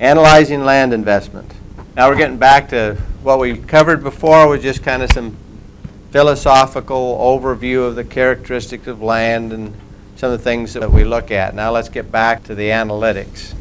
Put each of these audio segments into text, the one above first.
Analyzing land investment. Now we're getting back to what we covered before, was just kind of some philosophical overview of the characteristics of land and some of the things that we look at. Now let's get back to the analytics.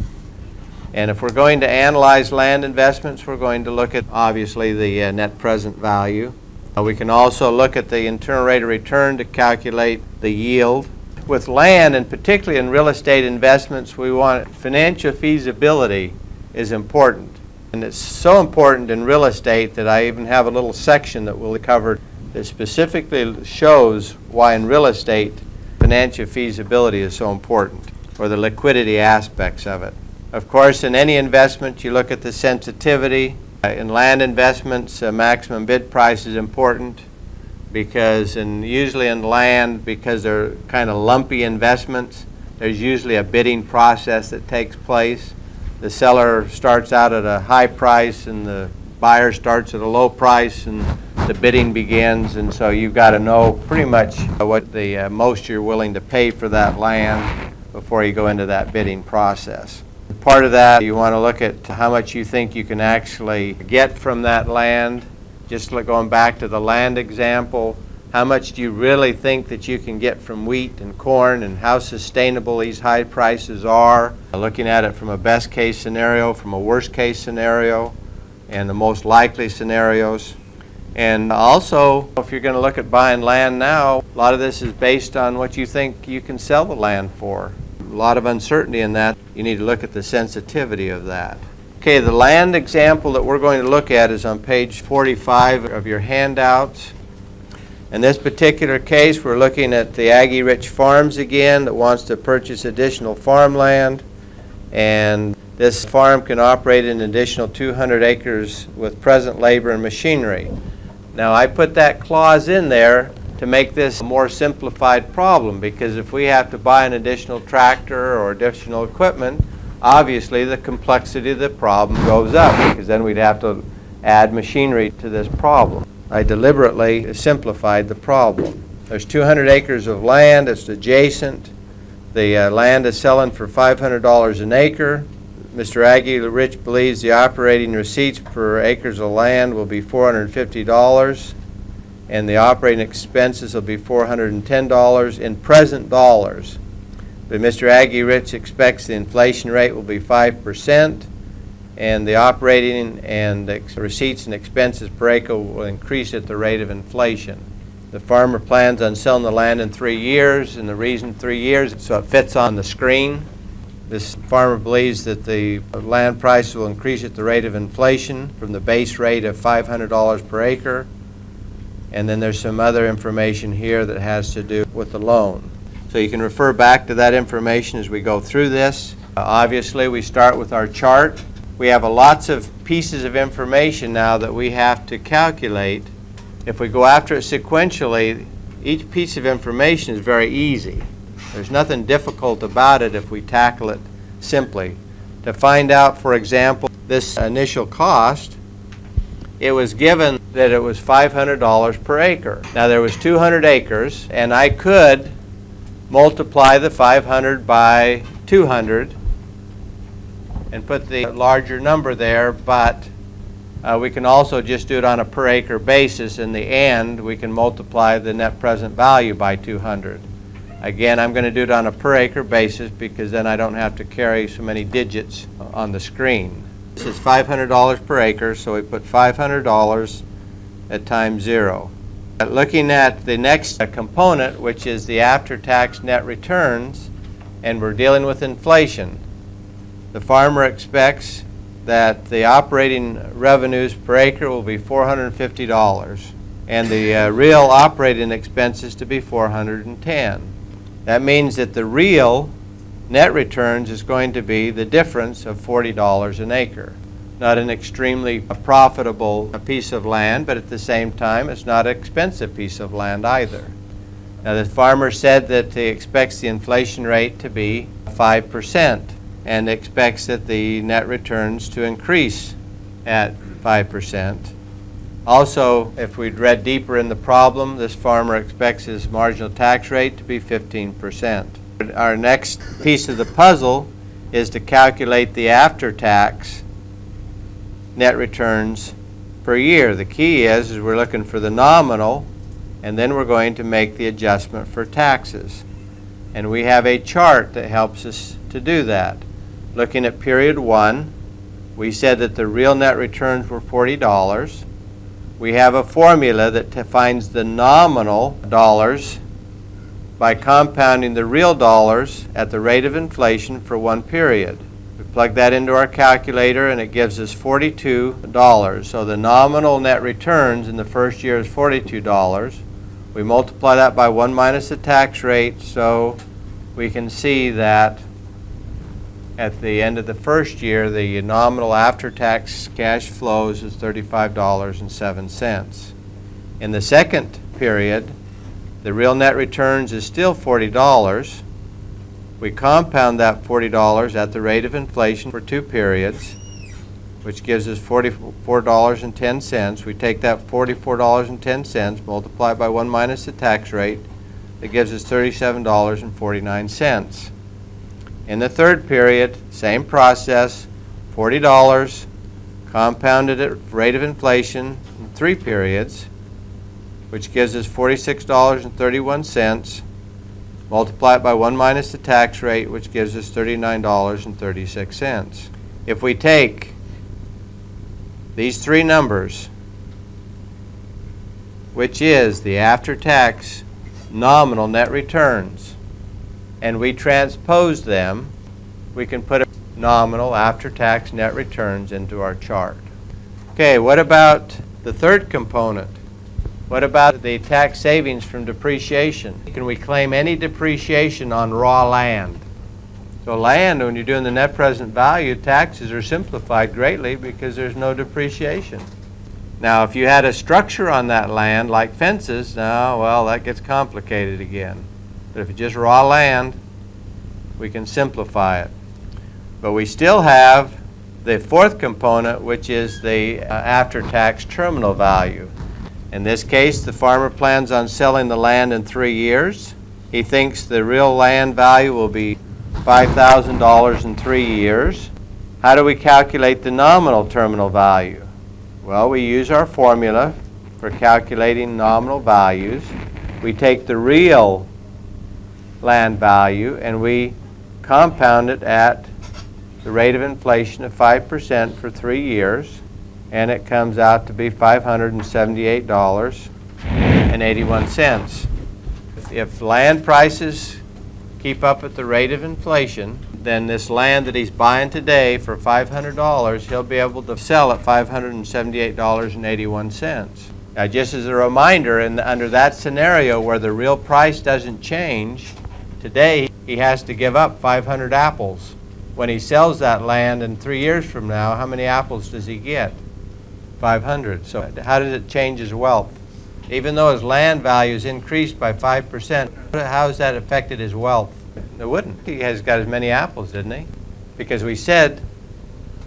And if we're going to analyze land investments, we're going to look at, obviously, the net present value. We can also look at the internal rate of return to calculate the yield. With land, and particularly in real estate investments, we want financial feasibility is important. And it's so important in real estate that I even have a little section that we'll cover that specifically shows why in real estate financial feasibility is so important, or the liquidity aspects of it. Of course, in any investment, you look at the sensitivity. In land investments, maximum bid price is important because, usually in land, because they're kind of lumpy investments, there's usually a bidding process that takes place. The seller starts out at a high price and the buyer starts at a low price and the bidding begins, and so you've got to know pretty much what the most you're willing to pay for that land before you go into that bidding process. Part of that, you want to look at how much you think you can actually get from that land. Just going back to the land example, how much do you really think that you can get from wheat and corn, and how sustainable these high prices are? Looking at it from a best case scenario, from a worst case scenario, and the most likely scenarios. And also, if you're going to look at buying land now, a lot of this is based on what you think you can sell the land for. A lot of uncertainty in that. You need to look at the sensitivity of that. Okay, the land example that we're going to look at is on page 45 of your handouts. In this particular case, we're looking at the Aggie Rich Farms again that wants to purchase additional farmland. And this farm can operate an additional 200 acres with present labor and machinery. Now, I put that clause in there to make this a more simplified problem, because if we have to buy an additional tractor or additional equipment, obviously the complexity of the problem goes up, because then we'd have to add machinery to this problem. I deliberately simplified the problem. There's 200 acres of land. It's adjacent. The land is selling for $500 an acre. Mr. Aggie Rich believes the operating receipts per acres of land will be $450, and the operating expenses will be $410 in present dollars. But Mr. Aggie Rich expects the inflation rate will be 5%, and the operating and receipts and expenses per acre will increase at the rate of inflation. The farmer plans on selling the land in 3 years, and the reason 3 years, so it fits on the screen. This farmer believes that the land price will increase at the rate of inflation from the base rate of $500 per acre. And then there's some other information here that has to do with the loan. So you can refer back to that information as we go through this. Obviously, we start with our chart. We have lots of pieces of information now that we have to calculate. If we go after it sequentially, each piece of information is very easy. There's nothing difficult about it if we tackle it simply. To find out, for example, this initial cost, it was given that it was $500 per acre. Now there was 200 acres, and I could multiply the 500 by 200 and put the larger number there, but we can also just do it on a per acre basis. In the end, we can multiply the net present value by 200. Again, I'm going to do it on a per acre basis because then I don't have to carry so many digits on the screen. This is $500 per acre, so we put $500 at times 0. Looking at the next component, which is the after-tax net returns, and we're dealing with inflation. The farmer expects that the operating revenues per acre will be $450 and the real operating expenses to be $410. That means that the real net returns is going to be the difference of $40 an acre. Not an extremely profitable piece of land, but at the same time, it's not an expensive piece of land either. Now, the farmer said that he expects the inflation rate to be 5% and expects that the net returns to increase at 5%. Also, if we'd read deeper in the problem, this farmer expects his marginal tax rate to be 15%. Our next piece of the puzzle is to calculate the after-tax net returns per year. The key is we're looking for the nominal, and then we're going to make the adjustment for taxes. And we have a chart that helps us to do that. Looking at period 1, we said that the real net returns were $40. We have a formula that defines the nominal dollars by compounding the real dollars at the rate of inflation for one period. We plug that into our calculator and it gives us $42. So the nominal net returns in the first year is $42. We multiply that by 1 minus the tax rate, so we can see that at the end of the first year, the nominal after-tax cash flows is $35.07. In the second period, the real net returns is still $40. We compound that $40 at the rate of inflation for 2 periods, which gives us $44.10. We take that $44.10, multiply by 1 minus the tax rate, that gives us $37.49. In the third period, same process, $40, compounded at rate of inflation in 3 periods, which gives us $46.31. Multiply it by 1 minus the tax rate, which gives us $39.36. If we take these 3 numbers, which is the after-tax nominal net returns, and we transpose them, we can put nominal after-tax net returns into our chart. Okay, what about the third component? What about the tax savings from depreciation? Can we claim any depreciation on raw land? So land, when you're doing the net present value, taxes are simplified greatly because there's no depreciation. Now, if you had a structure on that land, like fences, now, well, that gets complicated again. But if it's just raw land, we can simplify it. But we still have the fourth component, which is the after-tax terminal value. In this case, the farmer plans on selling the land in 3 years. He thinks the real land value will be $5,000 in 3 years. How do we calculate the nominal terminal value? Well, we use our formula for calculating nominal values. We take the real land value and we compound it at the rate of inflation of 5% for 3 years, and it comes out to be $578.81. If land prices keep up at the rate of inflation, then this land that he's buying today for $500, he'll be able to sell at $578.81. Now, just as a reminder, under that scenario where the real price doesn't change, today he has to give up 500 apples. When he sells that land in 3 years from now, how many apples does he get? 500. So how did it change his wealth? Even though his land value is increased by 5%, how has that affected his wealth? It wouldn't. He has got as many apples, didn't he? Because we said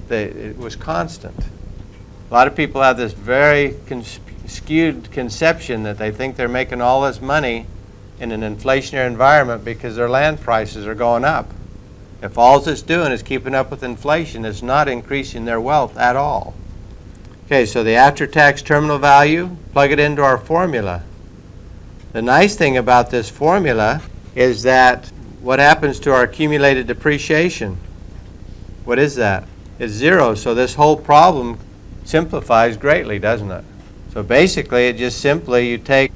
that it was constant. A lot of people have this very skewed conception that they think they're making all this money in an inflationary environment because their land prices are going up. If all it's doing is keeping up with inflation, it's not increasing their wealth at all. Okay, so the after-tax terminal value, plug it into our formula. The nice thing about this formula is that what happens to our accumulated depreciation? What is that? It's 0, so this whole problem simplifies greatly, doesn't it? So basically, it just simply, you take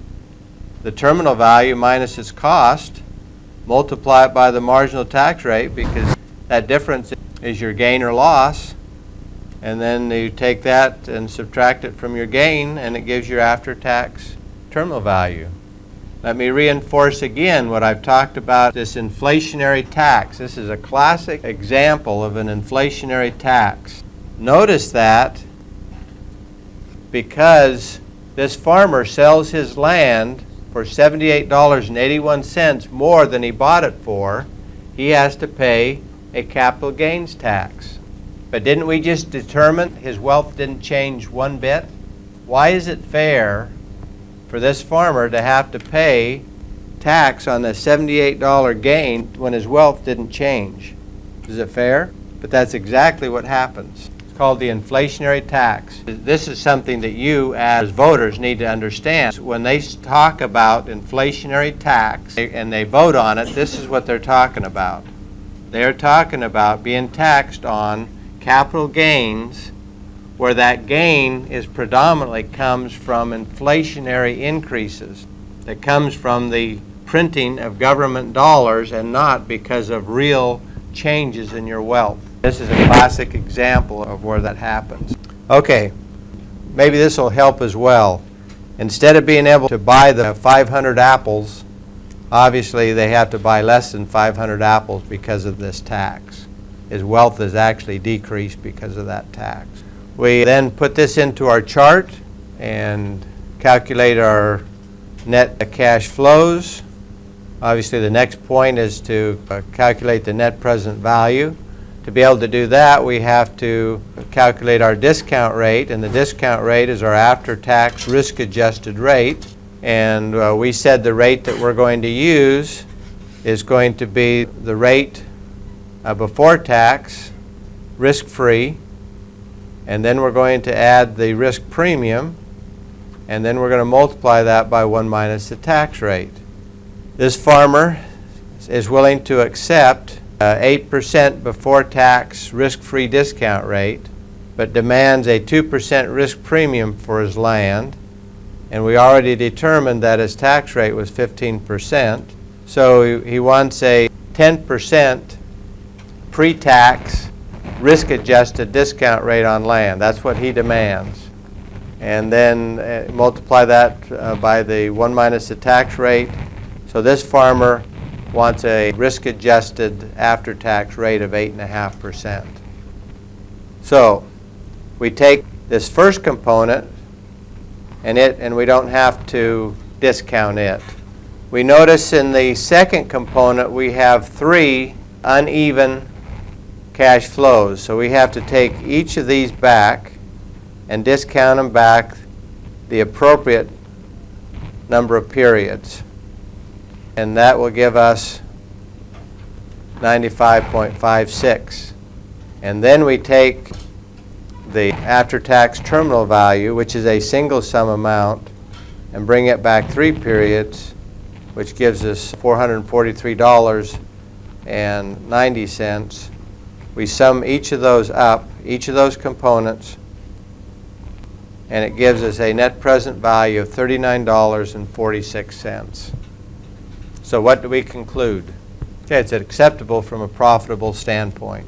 the terminal value minus its cost, multiply it by the marginal tax rate, because that difference is your gain or loss, and then you take that and subtract it from your gain, and it gives your after-tax terminal value. Let me reinforce again what I've talked about, this inflationary tax. This is a classic example of an inflationary tax. Notice that because this farmer sells his land for $78.81 more than he bought it for, he has to pay a capital gains tax. But didn't we just determine his wealth didn't change one bit? Why is it fair for this farmer to have to pay tax on the $78 gain when his wealth didn't change? Is it fair? But that's exactly what happens. It's called the inflationary tax. This is something that you as voters need to understand. When they talk about inflationary tax and they vote on it, this is what they're talking about. They're talking about being taxed on capital gains where that gain is predominantly comes from inflationary increases. That comes from the printing of government dollars and not because of real changes in your wealth. This is a classic example of where that happens. Okay, maybe this will help as well. Instead of being able to buy the 500 apples, obviously they have to buy less than 500 apples because of this tax. His wealth is actually decreased because of that tax. We then put this into our chart and calculate our net cash flows. Obviously the next point is to calculate the net present value. To be able to do that, we have to calculate our discount rate, and the discount rate is our after-tax risk-adjusted rate. And we said the rate that we're going to use is going to be the rate before tax, risk-free, and then we're going to add the risk premium, and then we're going to multiply that by 1 minus the tax rate. This farmer is willing to accept 8% before tax risk-free discount rate, but demands a 2% risk premium for his land. And we already determined that his tax rate was 15%. So he wants a 10% pre-tax risk-adjusted discount rate on land. That's what he demands. And then multiply that by the 1 minus the tax rate. So this farmer wants a risk-adjusted after-tax rate of 8.5%. So we take this first component and we don't have to discount it. We notice in the second component we have 3 uneven cash flows. So we have to take each of these back and discount them back the appropriate number of periods. And that will give us 95.56. And then we take the after-tax terminal value, which is a single sum amount, and bring it back 3 periods, which gives us $443.90. We sum each of those up, each of those components, and it gives us a net present value of $39.46. So what do we conclude? Okay, it's acceptable from a profitable standpoint.